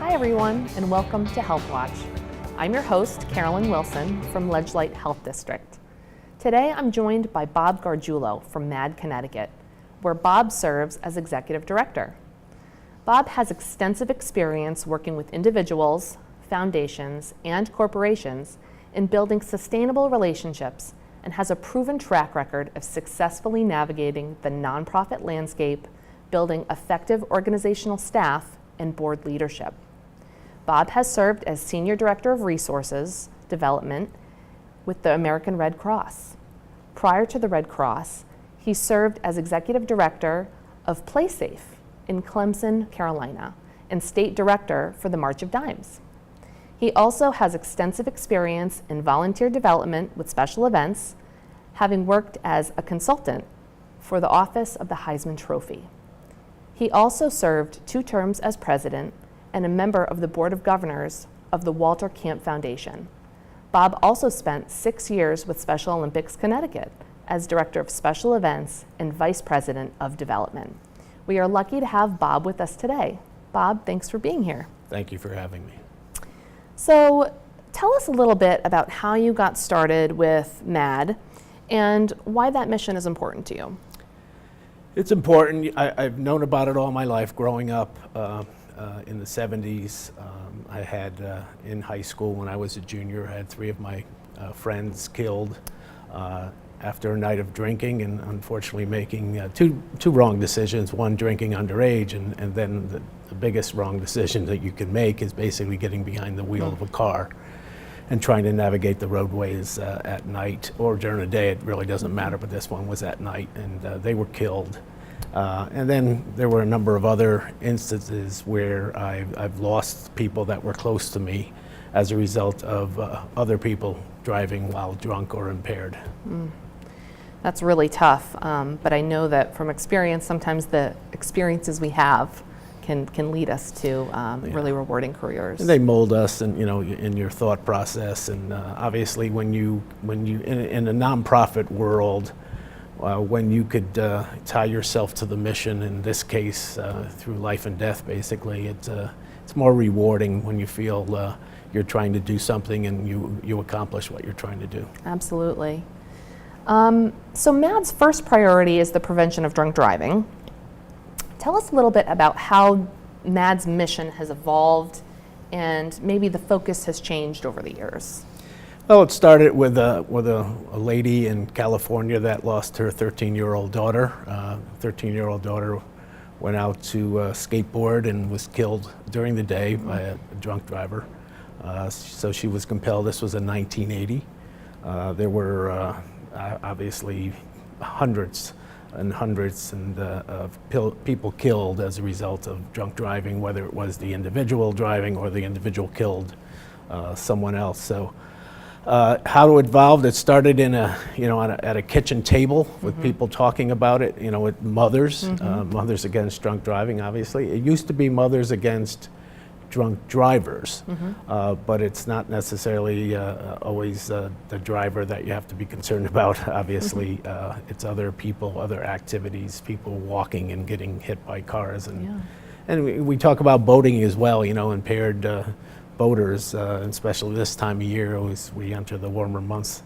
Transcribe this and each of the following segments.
Everyone, and welcome to Healthwatch. I'm your host, Carolyn Wilson from Ledgelight Health District. Today, I'm joined by Bob Gargiulo from MADD, Connecticut, where Bob serves as Executive Director. Bob has extensive experience working with individuals, foundations, and corporations in building sustainable relationships and has a proven track record of successfully navigating the nonprofit landscape, building effective organizational staff, and board leadership. Bob has served as Senior Director of Resources Development with the American Red Cross. Prior to the Red Cross, he served as Executive Director of PlaySafe in Clemson, Carolina, and State Director for the March of Dimes. He also has extensive experience in volunteer development with special events, having worked as a consultant for the Office of the Heisman Trophy. He also served 2 terms as president and a member of the Board of Governors of the Walter Camp Foundation. Bob also spent 6 years with Special Olympics Connecticut as Director of Special Events and Vice President of Development. We are lucky to have Bob with us today. Bob, thanks for being here. Thank you for having me. So tell us a little bit about how you got started with MADD and why that mission is important to you. It's important. I've known about it all my life growing up. In the 70s, I had, in high school when I was a junior, I had 3 of my friends killed after a night of drinking and unfortunately making two wrong decisions, one drinking underage, and then the biggest wrong decision that you can make is basically getting behind the wheel of a car and trying to navigate the roadways at night or during the day. It really doesn't matter, but this one was at night, and they were killed. And then there were a number of other instances where I've lost people that were close to me as a result of other people driving while drunk or impaired. That's really tough, but I know that from experience, sometimes the experiences we have can lead us to really rewarding careers. And they mold us, and in your thought process. And obviously, when you in a nonprofit world. When you could tie yourself to the mission, in this case through life and death, basically, it's more rewarding when you feel you're trying to do something and you accomplish what you're trying to do. Absolutely. So MADD's first priority is the prevention of drunk driving. Tell us a little bit about how MADD's mission has evolved and maybe the focus has changed over the years. Well, it started with a lady in California that lost her 13-year-old daughter. 13-year-old daughter went out to skateboard and was killed during the day by a drunk driver. So she was compelled. This was in 1980. There were obviously hundreds of people killed as a result of drunk driving, whether it was the individual driving or the individual killed someone else. So. How it evolved, it started at a kitchen table with people talking about it, with mothers, mothers against drunk driving, obviously. It used to be mothers against drunk drivers, but it's not necessarily always the driver that you have to be concerned about, obviously. It's other people, other activities, people walking and getting hit by cars. And we talk about boating as well, impaired boaters, especially this time of year as we enter the warmer months.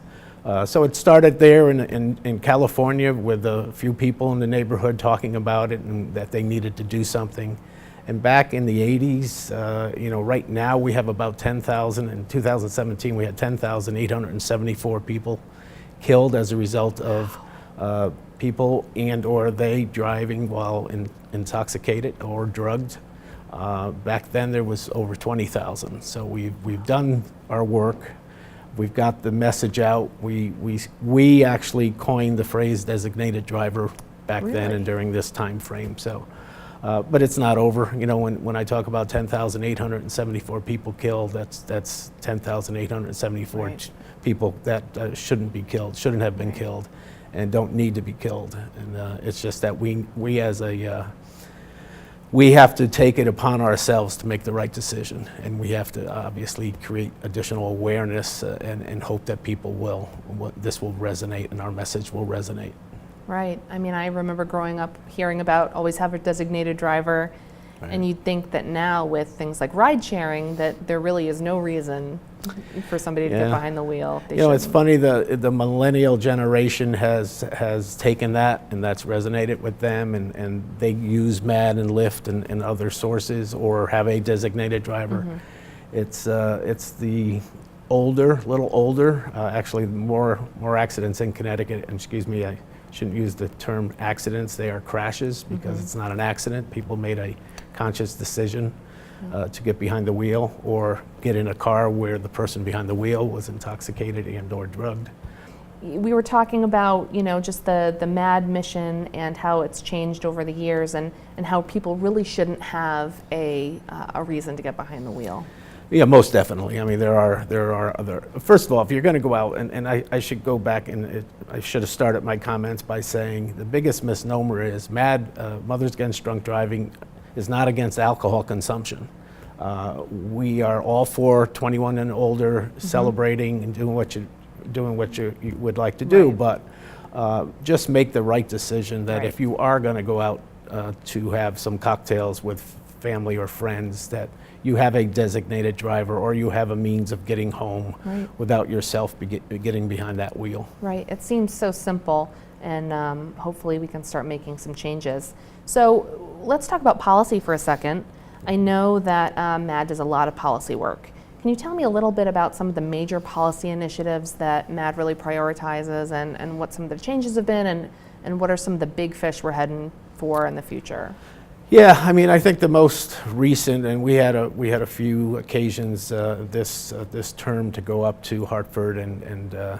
So it started there in California with a few people in the neighborhood talking about it and that they needed to do something. And back in the 80s, right now we have about 10,000. In 2017, we had 10,874 people killed as a result of people and or they driving while intoxicated or drugged. Back then there was over 20,000. So we've done our work. We've got the message out. We actually coined the phrase designated driver back then Really? and during this time frame. So, but it's not over. You know, when I talk about 10,874 people killed, that's 10,874 Right. people that shouldn't be killed, shouldn't have been killed, and don't need to be killed. And it's just that we as a we have to take it upon ourselves to make the right decision, and we have to obviously create additional awareness and hope that people will, this will resonate and our message will resonate. Right. I mean, I remember growing up hearing about always have a designated driver, Right. and you'd think that now with things like ride sharing that there really is no reason for somebody to get Yeah. behind the wheel. They You know, it's shouldn't. funny, the Millennial Generation has taken that, and that's resonated with them, and they use MADD and Lyft and other sources, or have a designated driver. It's the little older, actually more accidents in Connecticut, and excuse me, I shouldn't use the term accidents, they are crashes, because it's not an accident. People made a conscious decision to get behind the wheel or get in a car where the person behind the wheel was intoxicated and or drugged. We were talking about, you know, just the MADD mission and how it's changed over the years, and how people really shouldn't have a reason to get behind the wheel. Yeah, most definitely. I mean, there are other. First of all, if you're going to go out, and I should go back and I should have started my comments by saying the biggest misnomer is MADD, Mothers Against Drunk Driving, is not against alcohol consumption. We are all for 21 and older celebrating and doing what you would like to do, Right. but just make the right decision that Right. if you are going to go out to have some cocktails with family or friends, that you have a designated driver or you have a means of getting home Right. without yourself getting behind that wheel. Right. It seems so simple, and hopefully we can start making some changes. So let's talk about policy for a second. I know that MADD does a lot of policy work. Can you tell me a little bit about some of the major policy initiatives that MADD really prioritizes, and what some of the changes have been, and what are some of the big fish we're heading for in the future? Yeah, I mean, I think the most recent, and we had a few occasions this term to go up to Hartford and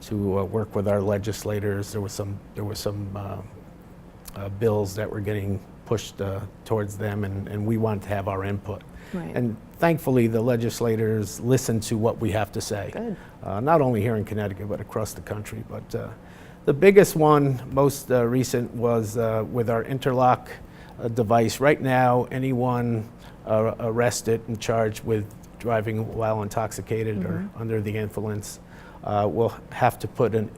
to work with our legislators. There were some bills that were getting pushed towards them, and we wanted to have our input. Right. And thankfully, the legislators listened to what we have to say. Good. Not only here in Connecticut, but across the country. But the biggest one, most recent, was with our interlock device. Right now, anyone arrested and charged with driving while intoxicated or under the influence will have to put an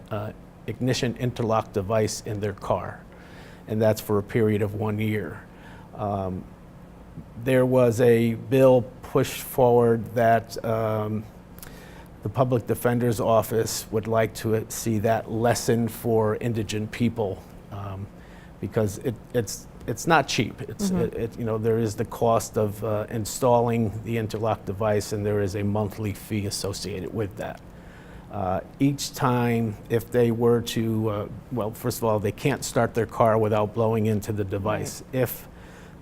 ignition interlock device in their car, and that's for a period of 1 year. There was a bill pushed forward that the Public Defender's Office would like to see that lessened for indigent people, because it's not cheap. You know, there is the cost of installing the interlock device, and there is a monthly fee associated with that. Each time, if they were to, well, first of all, they can't start their car without blowing into the device. Right. If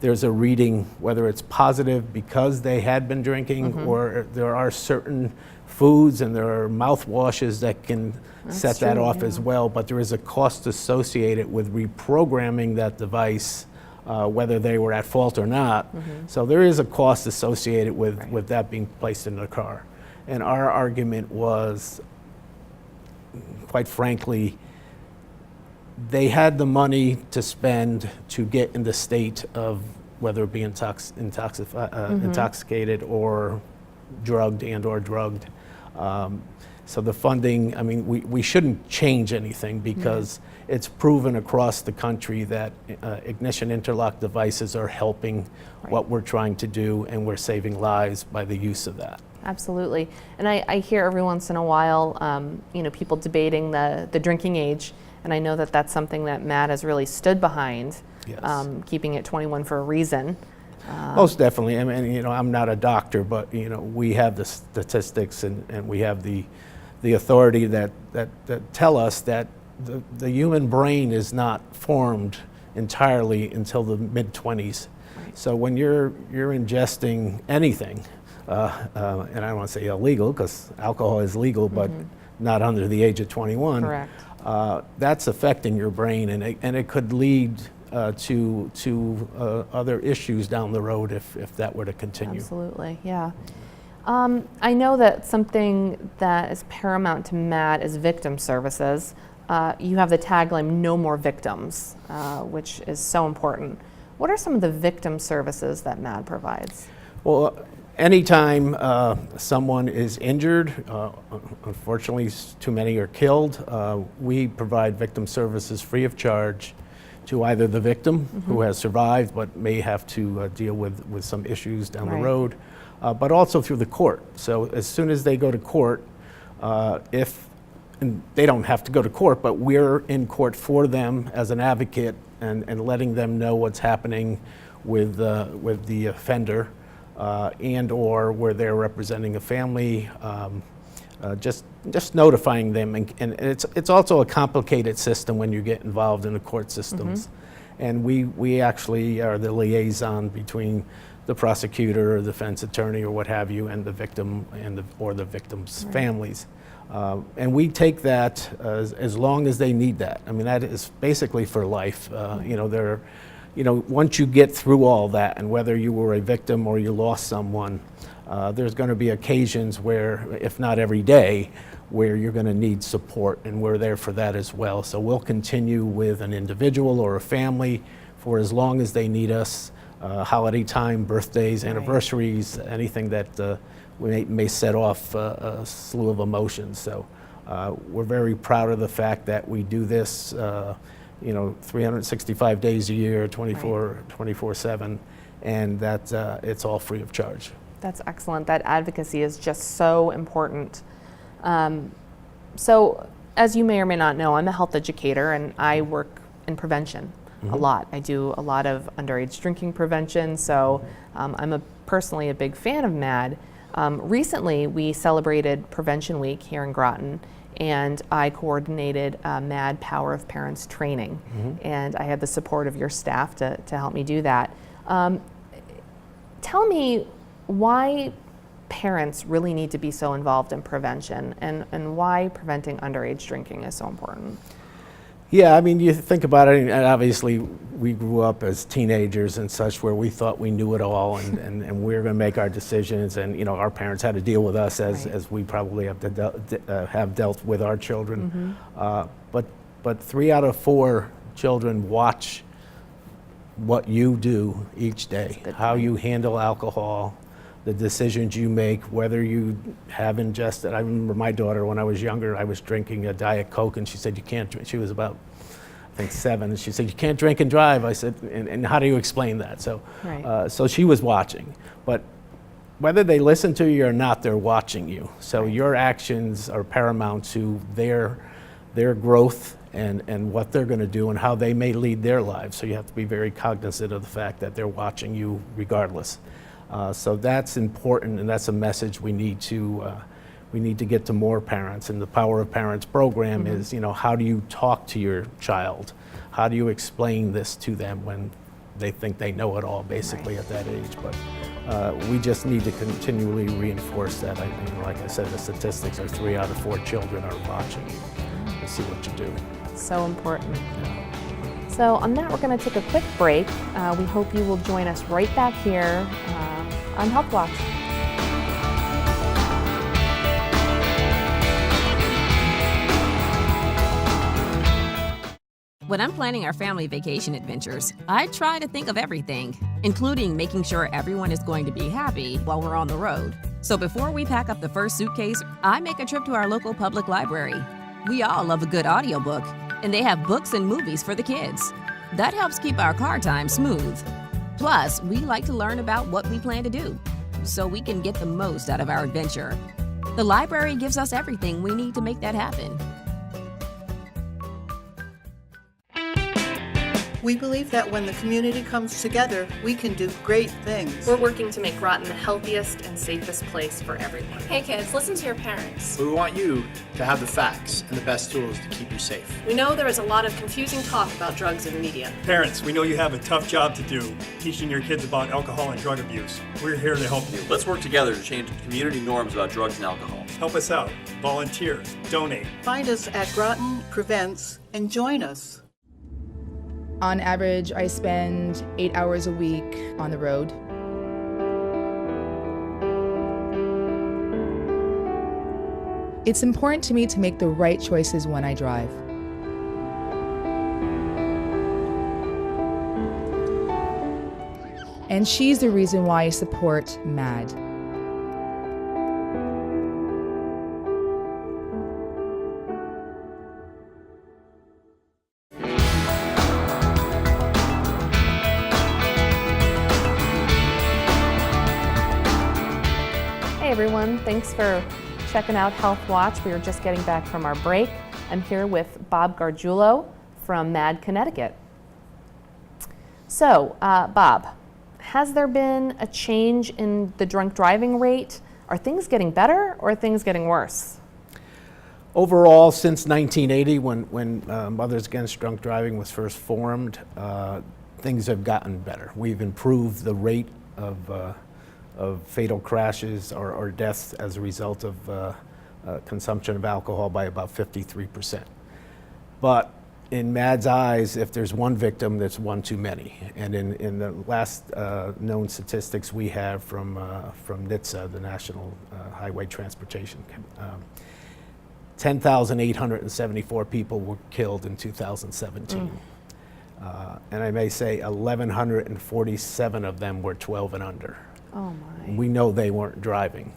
there's a reading, whether it's positive because they had been drinking, or there are certain foods and there are mouthwashes that can set that off as well, but there is a cost associated with reprogramming that device, whether they were at fault or not. So there is a cost associated with that being placed in the car. And our argument was, quite frankly, they had the money to spend to get in the state of whether it be intoxicated or drugged and or drugged. So the funding, I mean, we shouldn't change anything, because it's proven across the country that ignition interlock devices are helping what we're trying to do, and we're saving lives by the use of that. Absolutely. And I hear every once in a while, you know, people debating the drinking age, and I know that that's something that MADD has really stood behind, keeping it 21 for a reason. Most definitely. I mean, you know, I'm not a doctor, but, you know, we have the statistics and we have the authority that tell us that the human brain is not formed entirely until the mid-20s. So when you're ingesting anything, and I don't want to say illegal because alcohol is legal, but not under the age of 21. Correct. That's affecting your brain, and it could lead to other issues down the road if that were to continue. Absolutely, yeah. I know that something that is paramount to MADD is victim services. You have the tagline, "No more victims," which is so important. What are some of the victim services that MADD provides? Well, anytime someone is injured, unfortunately too many are killed, we provide victim services free of charge to either the victim who has survived but may have to deal with some issues down the road, but also through the court. So as soon as they go to court, and they don't have to go to court, but we're in court for them as an advocate and letting them know what's happening with the offender, and or where they're representing a family, just notifying them. And it's also a complicated system when you get involved in the court systems. And we actually are the liaison between the prosecutor or defense attorney or what have you and the victim or the victim's families. And we take that as long as they need that. I mean, that is basically for life. Once you get through all that, and whether you were a victim or you lost someone, there's going to be occasions where, if not every day, where you're going to need support, and we're there for that as well. So we'll continue with an individual or a family for as long as they need us. Holiday time, birthdays, anniversaries, anything that we may set off a slew of emotions. So we're very proud of the fact that we do this 365 days a year, 24/7, and that it's all free of charge. That's excellent. That advocacy is just so important. So as you may or may not know, I'm a health educator and I work in prevention a lot. I do a lot of underage drinking prevention, so I'm personally a big fan of MADD. Recently, we celebrated Prevention Week here in Groton, and I coordinated MADD Power of Parents training, and I had the support of your staff to help me do that. Tell me why parents really need to be so involved in prevention, and why preventing underage drinking is so important. Yeah, I mean, you think about it, and obviously we grew up as teenagers and such where we thought we knew it all, and we were going to make our decisions, and our parents had to deal with us as we probably have dealt with our children. But 3 out of 4 children watch what you do each day, how you handle alcohol, the decisions you make, whether you have ingested. I remember my daughter, when I was younger, I was drinking a Diet Coke, and she said, "You can't drink." She was about, I think, 7, and she said, "You can't drink and drive." I said, and how do you explain that? So, so she was watching. But whether they listen to you or not, they're watching you. So your actions are paramount to their growth and what they're going to do and how they may lead their lives. So you have to be very cognizant of the fact that they're watching you regardless. So that's important, and that's a message we need to get to more parents. And the Power of Parents program is, how do you talk to your child? How do you explain this to them when they think they know it all, basically, at that age? But we just need to continually reinforce that. Like I said, the statistics are 3 out of 4 children are watching to see what you do. So important. So on that, we're going to take a quick break. We hope you will join us right back here on Healthwatch. When I'm planning our family vacation adventures, I try to think of everything, including making sure everyone is going to be happy while we're on the road. So before we pack up the first suitcase, I make a trip to our local public library. We all love a good audiobook, and they have books and movies for the kids. That helps keep our car time smooth. Plus, we like to learn about what we plan to do, so we can get the most out of our adventure. The library gives us everything we need to make that happen. We believe that when the community comes together, we can do great things. We're working to make Groton the healthiest and safest place for everyone. Hey kids, listen to your parents. We want you to have the facts and the best tools to keep you safe. We know there is a lot of confusing talk about drugs in the media. Parents, we know you have a tough job to do, teaching your kids about alcohol and drug abuse. We're here to help you. Let's work together to change community norms about drugs and alcohol. Help us out. Volunteer. Donate. Find us at Groton Prevents and join us. On average, I spend 8 hours a week on the road. It's important to me to make the right choices when I drive. And she's the reason why I support MADD. Hey everyone, thanks for checking out Healthwatch. We were just getting back from our break. I'm here with Bob Gargiulo from MADD, Connecticut. So, Bob, has there been a change in the drunk driving rate? Are things getting better or are things getting worse? Overall, since 1980, when Mothers Against Drunk Driving was first formed, things have gotten better. We've improved the rate of fatal crashes or deaths as a result of consumption of alcohol by about 53%. But in MADD's eyes, if there's one victim, there's one too many. And in the last known statistics we have from NHTSA, the National Highway Transportation, 10,874 people were killed in 2017. And I may say 1,147 of them were 12 and under. Oh my. We know they weren't driving.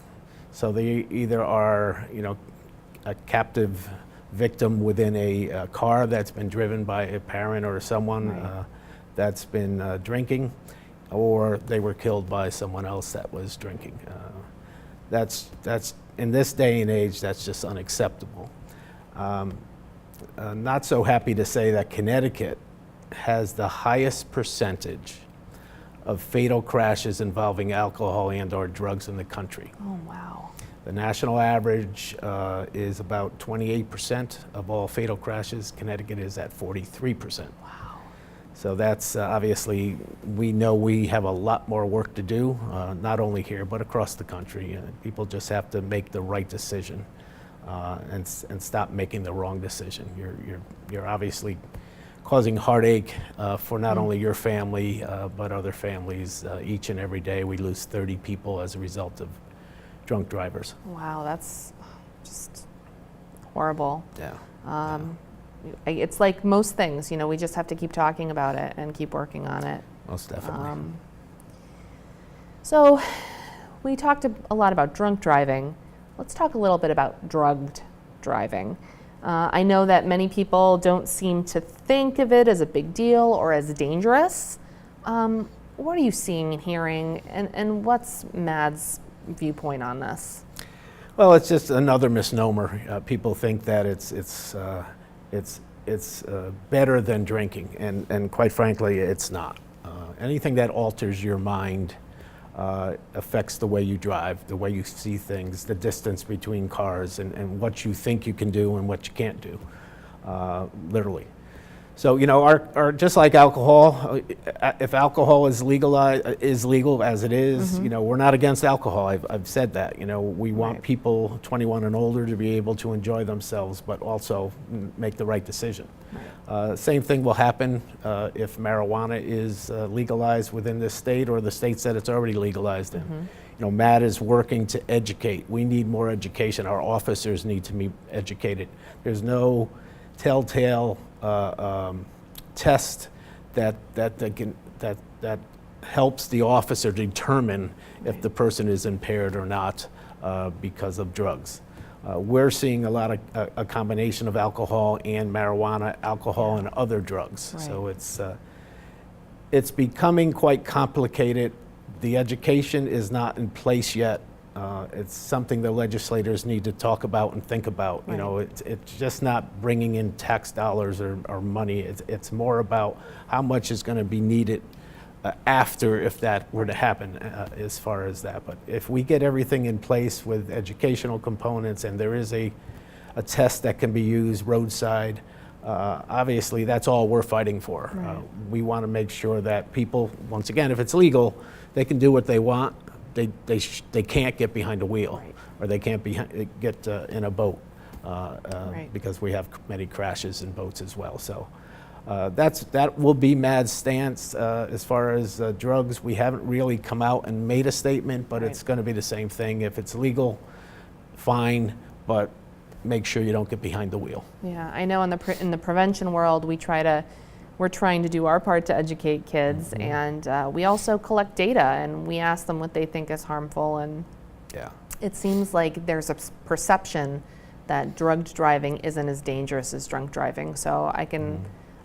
So they either are, a captive victim within a car that's been driven by a parent or someone that's been drinking, or they were killed by someone else that was drinking. That's in this day and age, that's just unacceptable. Not so happy to say that Connecticut has the highest percentage of fatal crashes involving alcohol and or drugs in the country. Oh wow. The national average is about 28% of all fatal crashes. Connecticut is at 43%. Wow. So that's obviously, we know we have a lot more work to do, not only here, but across the country. People just have to make the right decision and stop making the wrong decision. You're obviously causing heartache for not only your family, but other families. Each and every day we lose 30 people as a result of drunk drivers. Wow, that's just horrible. Yeah. It's like most things, we just have to keep talking about it and keep working on it. Most definitely. So we talked a lot about drunk driving. Let's talk a little bit about drugged driving. I know that many people don't seem to think of it as a big deal or as dangerous. What are you seeing and hearing, and what's MADD's viewpoint on this? Well, it's just another misnomer. People think that it's better than drinking, and quite frankly, it's not. Anything that alters your mind affects the way you drive, the way you see things, the distance between cars, and what you think you can do and what you can't do, literally. So, our just like alcohol, if alcohol is legal as it is, we're not against alcohol. I've said that. We want people 21 and older to be able to enjoy themselves, but also make the right decision. Same thing will happen if marijuana is legalized within this state or the states that it's already legalized in. MADD is working to educate. We need more education. Our officers need to be educated. There's no telltale test that helps the officer determine if the person is impaired or not because of drugs. We're seeing a lot of a combination of alcohol and marijuana, alcohol and other drugs. Right. So it's becoming quite complicated. The education is not in place yet It's something the legislators need to talk about and think about. You know, it's just not bringing in tax dollars or money. It's more about how much is going to be needed after, if that were to happen, as far as that. But if we get everything in place with educational components, and there is a test that can be used roadside, obviously that's all we're fighting for. We want to make sure that people, once again, if it's legal, they can do what they want. They can't get behind a wheel, or they can't get in a boat, because we have many crashes in boats as well. So that will be MADD's stance. As far as drugs, we haven't really come out and made a statement, but it's going to be the same thing. If it's legal, fine, but make sure you don't get behind the wheel. Yeah, I know in the prevention world, we're trying to do our part to educate kids, and we also collect data, and we ask them what they think is harmful, and it seems like there's a perception that drugged driving isn't as dangerous as drunk driving. So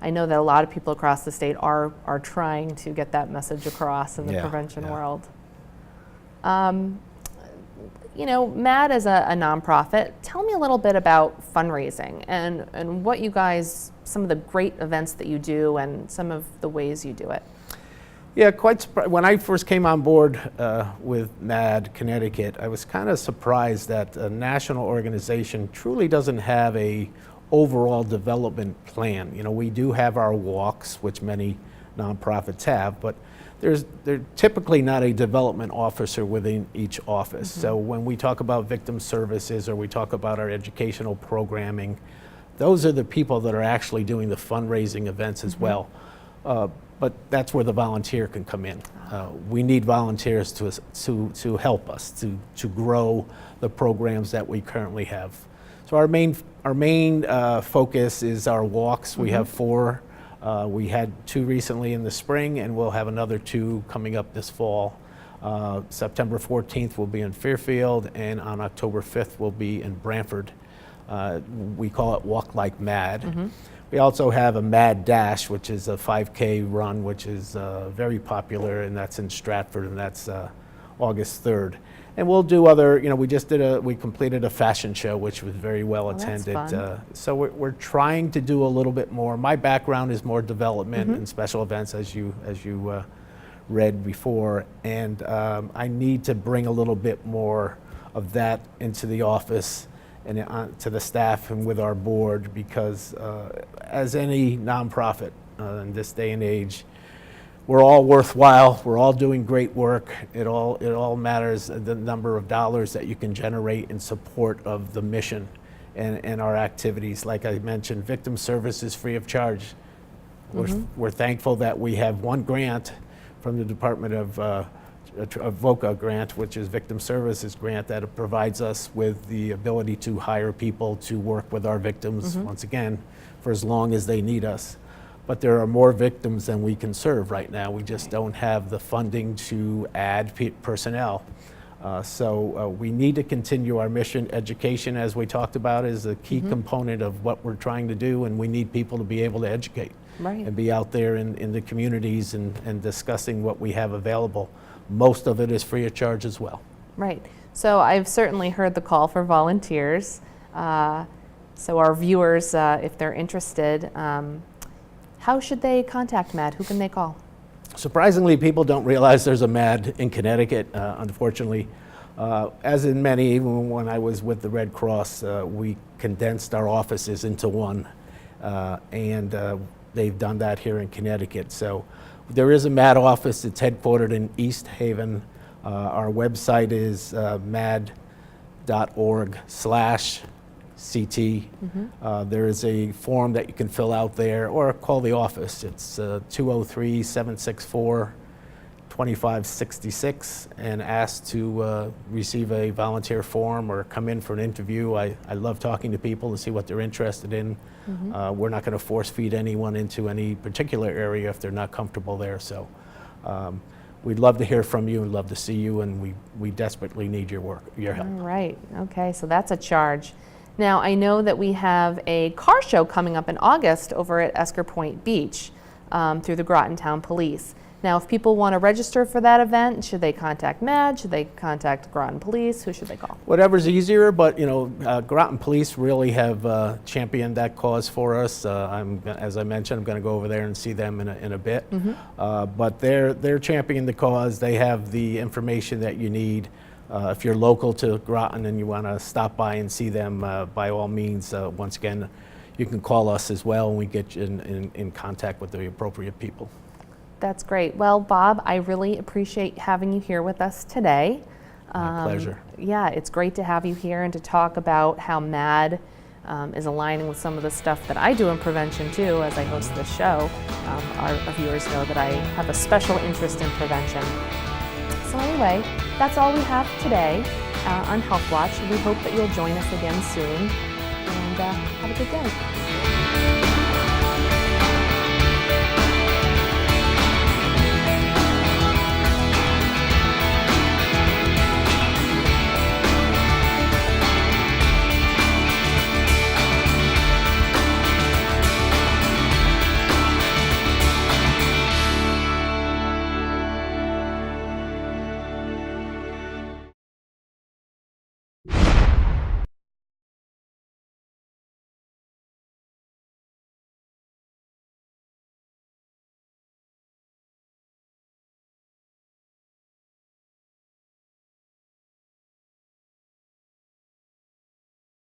I know that a lot of people across the state are trying to get that message across in the prevention world. You know, MADD is a nonprofit. Tell me a little bit about fundraising and what you guys, some of the great events that you do and some of the ways you do it. Yeah, quite surprised. When I first came on board with MADD Connecticut, I was kind of surprised that a national organization truly doesn't have a overall development plan. You know, we do have our walks, which many nonprofits have, but there's typically not a development officer within each office. So when we talk about victim services or we talk about our educational programming, those are the people that are actually doing the fundraising events as well. But that's where the volunteer can come in. We need volunteers to help us to grow the programs that we currently have. So our main focus is our walks. We have 4. We had 2 recently in the spring, and we'll have another 2 coming up this fall. September 14th will be in Fairfield, and on October 5th will be in Branford. We call it Walk Like MADD. We also have a MADD Dash, which is a 5K run, which is very popular, and that's in Stratford, and that's August 3rd. And we'll do other, you know, we completed a fashion show, which was very well attended. So we're trying to do a little bit more. My background is more development and special events, as you read before, and I need to bring a little bit more of that into the office and to the staff and with our board, because as any nonprofit in this day and age, we're all worthwhile. We're all doing great work. It all matters, the number of dollars that you can generate in support of the mission and our activities. Like I mentioned, victim service is free of charge. We're thankful that we have one grant from the Department of VOCA grant, which is Victim Services Grant, that provides us with the ability to hire people to work with our victims, once again, for as long as they need us. But there are more victims than we can serve right now. We just don't have the funding to add personnel. So we need to continue our mission. Education, as we talked about, is a key component of what we're trying to do, and we need people to be able to educate and be out there in the communities and discussing what we have available. Most of it is free of charge as well. Right. So I've certainly heard the call for volunteers. So our viewers, if they're interested, how should they contact MADD? Who can they call? Surprisingly, people don't realize there's a MADD in Connecticut, unfortunately. As in many, even when I was with the Red Cross, we condensed our offices into one, and they've done that here in Connecticut. So there is a MADD office. It's headquartered in East Haven. Our website is madd.org/CT. There is a form that you can fill out there, or call the office. It's 203-764-2566, and ask to receive a volunteer form or come in for an interview. I love talking to people to see what they're interested in. We're not going to force feed anyone into any particular area if they're not comfortable there. So we'd love to hear from you and love to see you, and we desperately need your help. All right. Okay, so that's a charge. Now, I know that we have a car show coming up in August over at Esker Point Beach through the Groton Town Police. Now, if people want to register for that event, should they contact MADD? Should they contact Groton Police? Who should they call? Whatever's easier, but Groton Police really have championed that cause for us. As I mentioned, I'm going to go over there and see them in a bit. But they're championing the cause. They have the information that you need. If you're local to Groton and you want to stop by and see them, by all means, once again, you can call us as well, and we get you in contact with the appropriate people. That's great. Well, Bob, I really appreciate having you here with us today. My pleasure. Yeah, it's great to have you here and to talk about how MADD is aligning with some of the stuff that I do in prevention too, as I host this show. Our viewers know that I have a special interest in prevention. So anyway, that's all we have today on Healthwatch. We hope that you'll join us again soon, and have a good day.